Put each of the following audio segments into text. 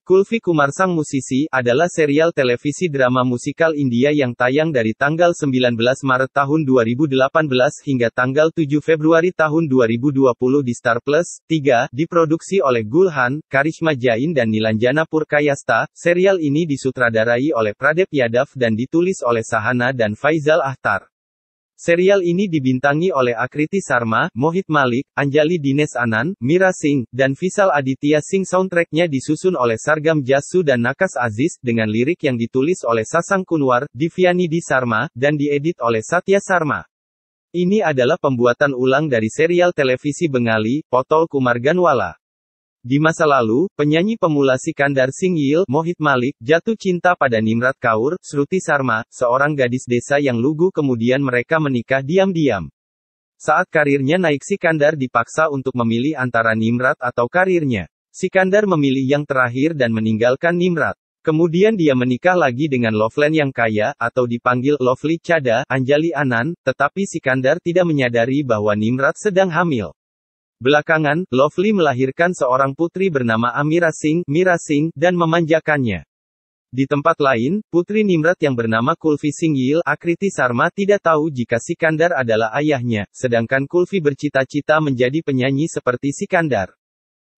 Kulfi Kumar Sang Musisi adalah serial televisi drama musikal India yang tayang dari tanggal 19 Maret tahun 2018 hingga tanggal 7 Februari tahun 2020 di Star Plus. 3. Diproduksi oleh Gulhan, Karishma Jain dan Nilanjana Purkayastha. Serial ini disutradarai oleh Pradep Yadav dan ditulis oleh Sahana dan Faizal Akhtar. Serial ini dibintangi oleh Akriti Sarma, Mohit Malik, Anjali Dines Anand, Mira Singh, dan Vishal Aditya Singh. Soundtracknya disusun oleh Sargam Jassu dan Nakas Aziz, dengan lirik yang ditulis oleh Sasang Kunwar, Divyanidhi Sarma, dan diedit oleh Satya Sarma. Ini adalah pembuatan ulang dari serial televisi Bengali, Potol Kumar Ganwala. Di masa lalu, penyanyi pemula Sikandar Singh Gill, Mohit Malik, jatuh cinta pada Nimrat Kaur, Shruti Sarma, seorang gadis desa yang lugu. Kemudian mereka menikah diam-diam. Saat karirnya naik, Sikandar dipaksa untuk memilih antara Nimrat atau karirnya. Sikandar memilih yang terakhir dan meninggalkan Nimrat. Kemudian dia menikah lagi dengan Loveland yang kaya, atau dipanggil Lovely Chadha, Anjali Anand, tetapi Sikandar tidak menyadari bahwa Nimrat sedang hamil. Belakangan, Lovely melahirkan seorang putri bernama Amira Singh, Mira Singh, dan memanjakannya. Di tempat lain, putri Nimrat yang bernama Kulfi Singh Gill, Akriti Sarma tidak tahu jika Sikandar adalah ayahnya, sedangkan Kulfi bercita-cita menjadi penyanyi seperti Sikandar.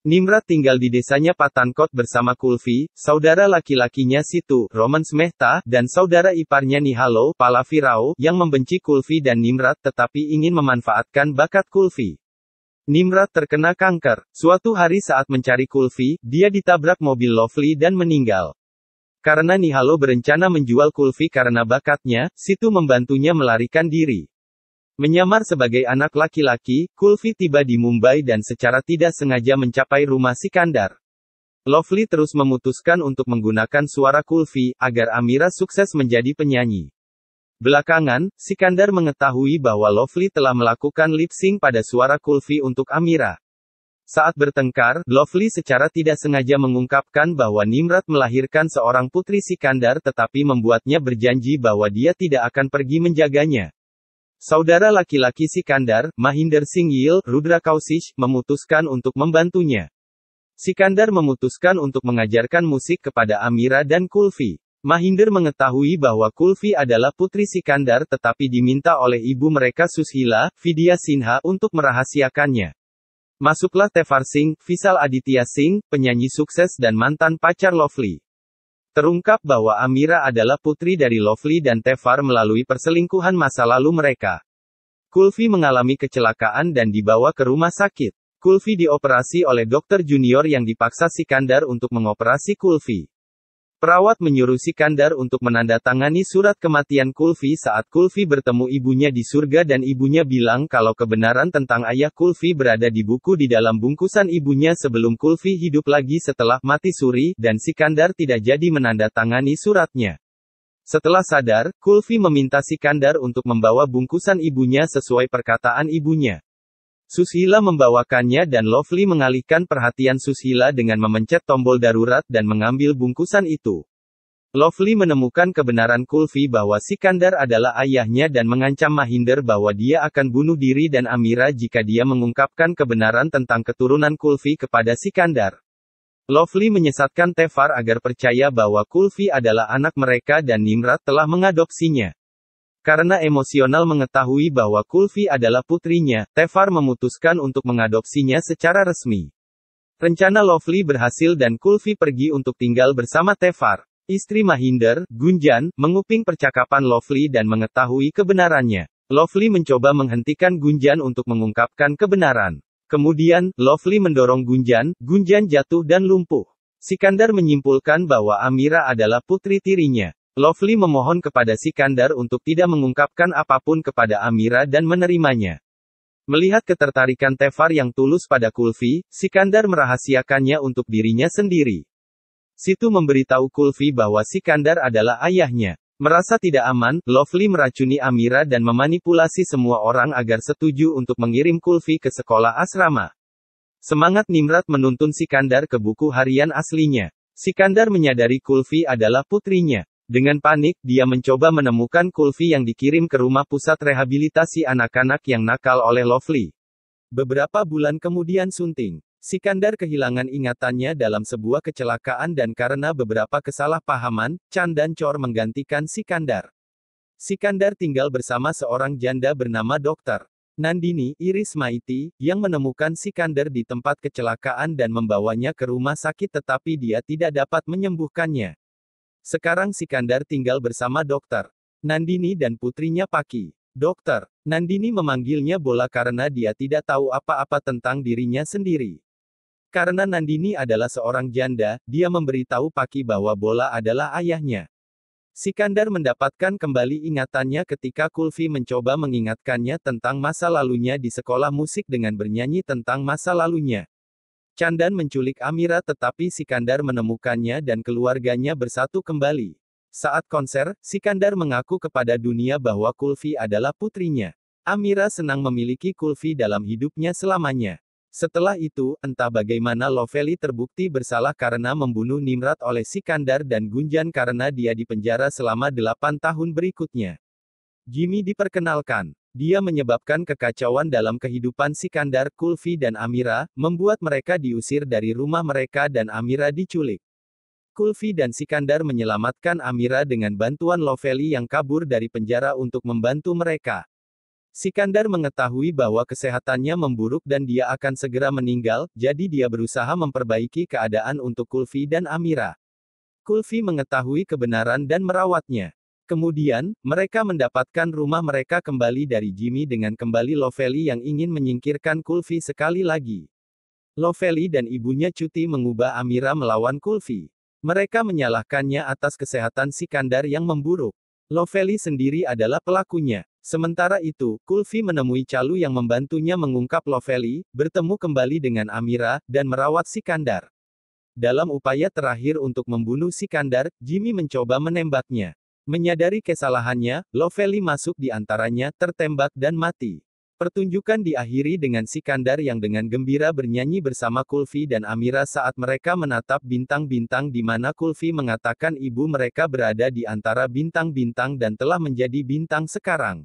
Nimrat tinggal di desanya Patankot bersama Kulfi, saudara laki-lakinya Situ, Romance Mehta, dan saudara iparnya Nihalo, Pallavi Rao, yang membenci Kulfi dan Nimrat tetapi ingin memanfaatkan bakat Kulfi. Nimrat terkena kanker. Suatu hari saat mencari Kulfi, dia ditabrak mobil Lovely dan meninggal. Karena Nihalo berencana menjual Kulfi karena bakatnya, Situ membantunya melarikan diri. Menyamar sebagai anak laki-laki, Kulfi tiba di Mumbai dan secara tidak sengaja mencapai rumah Sikandar. Lovely terus memutuskan untuk menggunakan suara Kulfi, agar Amira sukses menjadi penyanyi. Belakangan, Sikandar mengetahui bahwa Lovely telah melakukan lip-sync pada suara Kulfi untuk Amira. Saat bertengkar, Lovely secara tidak sengaja mengungkapkan bahwa Nimrat melahirkan seorang putri Sikandar tetapi membuatnya berjanji bahwa dia tidak akan pergi menjaganya. Saudara laki-laki Sikandar, Mahinder Singh Gill, Rudra Kaushik, memutuskan untuk membantunya. Sikandar memutuskan untuk mengajarkan musik kepada Amira dan Kulfi. Mahinder mengetahui bahwa Kulfi adalah putri Sikandar tetapi diminta oleh ibu mereka Sushila, Vidya Sinha, untuk merahasiakannya. Masuklah Tefar Singh, Vishal Aditya Singh, penyanyi sukses dan mantan pacar Lovely. Terungkap bahwa Amira adalah putri dari Lovely dan Tefar melalui perselingkuhan masa lalu mereka. Kulfi mengalami kecelakaan dan dibawa ke rumah sakit. Kulfi dioperasi oleh dokter junior yang dipaksa Sikandar untuk mengoperasi Kulfi. Perawat menyuruh Sikandar untuk menandatangani surat kematian Kulfi saat Kulfi bertemu ibunya di surga dan ibunya bilang kalau kebenaran tentang ayah Kulfi berada di buku di dalam bungkusan ibunya sebelum Kulfi hidup lagi setelah mati suri, dan Sikandar tidak jadi menandatangani suratnya. Setelah sadar, Kulfi meminta Sikandar untuk membawa bungkusan ibunya sesuai perkataan ibunya. Sushila membawakannya dan Lovely mengalihkan perhatian Sushila dengan memencet tombol darurat dan mengambil bungkusan itu. Lovely menemukan kebenaran Kulfi bahwa Sikandar adalah ayahnya dan mengancam Mahinder bahwa dia akan bunuh diri dan Amira jika dia mengungkapkan kebenaran tentang keturunan Kulfi kepada Sikandar. Lovely menyesatkan Tefar agar percaya bahwa Kulfi adalah anak mereka dan Nimrat telah mengadopsinya. Karena emosional mengetahui bahwa Kulfi adalah putrinya, Tefar memutuskan untuk mengadopsinya secara resmi. Rencana Lovely berhasil dan Kulfi pergi untuk tinggal bersama Tefar. Istri Mahinder, Gunjan, menguping percakapan Lovely dan mengetahui kebenarannya. Lovely mencoba menghentikan Gunjan untuk mengungkapkan kebenaran. Kemudian, Lovely mendorong Gunjan, Gunjan jatuh dan lumpuh. Sikandar menyimpulkan bahwa Amira adalah putri tirinya. Lovely memohon kepada Sikandar untuk tidak mengungkapkan apapun kepada Amira dan menerimanya. Melihat ketertarikan Tefar yang tulus pada Kulfi, Sikandar merahasiakannya untuk dirinya sendiri. Situ memberitahu Kulfi bahwa Sikandar adalah ayahnya. Merasa tidak aman, Lovely meracuni Amira dan memanipulasi semua orang agar setuju untuk mengirim Kulfi ke sekolah asrama. Semangat Nimrat menuntun Sikandar ke buku harian aslinya. Sikandar menyadari Kulfi adalah putrinya. Dengan panik, dia mencoba menemukan Kulfi yang dikirim ke rumah pusat rehabilitasi anak-anak yang nakal oleh Lovely. Beberapa bulan kemudian sunting. Sikandar kehilangan ingatannya dalam sebuah kecelakaan dan karena beberapa kesalahpahaman, Chan dan Chor menggantikan Sikandar. Sikandar tinggal bersama seorang janda bernama Dr. Nandini Irismaiti, yang menemukan Sikandar di tempat kecelakaan dan membawanya ke rumah sakit tetapi dia tidak dapat menyembuhkannya. Sekarang Sikandar tinggal bersama Dr. Nandini dan putrinya Paki. Dr. Nandini memanggilnya Bola karena dia tidak tahu apa-apa tentang dirinya sendiri. Karena Nandini adalah seorang janda, dia memberitahu Paki bahwa Bola adalah ayahnya. Sikandar mendapatkan kembali ingatannya ketika Kulfi mencoba mengingatkannya tentang masa lalunya di sekolah musik dengan bernyanyi tentang masa lalunya. Chandan menculik Amira tetapi Sikandar menemukannya dan keluarganya bersatu kembali. Saat konser, Sikandar mengaku kepada dunia bahwa Kulfi adalah putrinya. Amira senang memiliki Kulfi dalam hidupnya selamanya. Setelah itu, entah bagaimana Lovely terbukti bersalah karena membunuh Nimrat oleh Sikandar dan Gunjan karena dia dipenjara selama 8 tahun berikutnya. Jimmy diperkenalkan. Dia menyebabkan kekacauan dalam kehidupan Sikandar, Kulfi dan Amira, membuat mereka diusir dari rumah mereka dan Amira diculik. Kulfi dan Sikandar menyelamatkan Amira dengan bantuan Lovely yang kabur dari penjara untuk membantu mereka. Sikandar mengetahui bahwa kesehatannya memburuk dan dia akan segera meninggal, jadi dia berusaha memperbaiki keadaan untuk Kulfi dan Amira. Kulfi mengetahui kebenaran dan merawatnya. Kemudian, mereka mendapatkan rumah mereka kembali dari Jimmy dengan kembali Lovely yang ingin menyingkirkan Kulfi sekali lagi. Lovely dan ibunya cuti mengubah Amira melawan Kulfi. Mereka menyalahkannya atas kesehatan Sikandar yang memburuk. Lovely sendiri adalah pelakunya. Sementara itu, Kulfi menemui Chalu yang membantunya mengungkap Lovely, bertemu kembali dengan Amira, dan merawat Sikandar. Dalam upaya terakhir untuk membunuh Sikandar, Jimmy mencoba menembaknya. Menyadari kesalahannya, Lovely masuk di antaranya, tertembak dan mati. Pertunjukan diakhiri dengan Sikandar yang dengan gembira bernyanyi bersama Kulfi dan Amira saat mereka menatap bintang-bintang di mana Kulfi mengatakan ibu mereka berada di antara bintang-bintang dan telah menjadi bintang sekarang.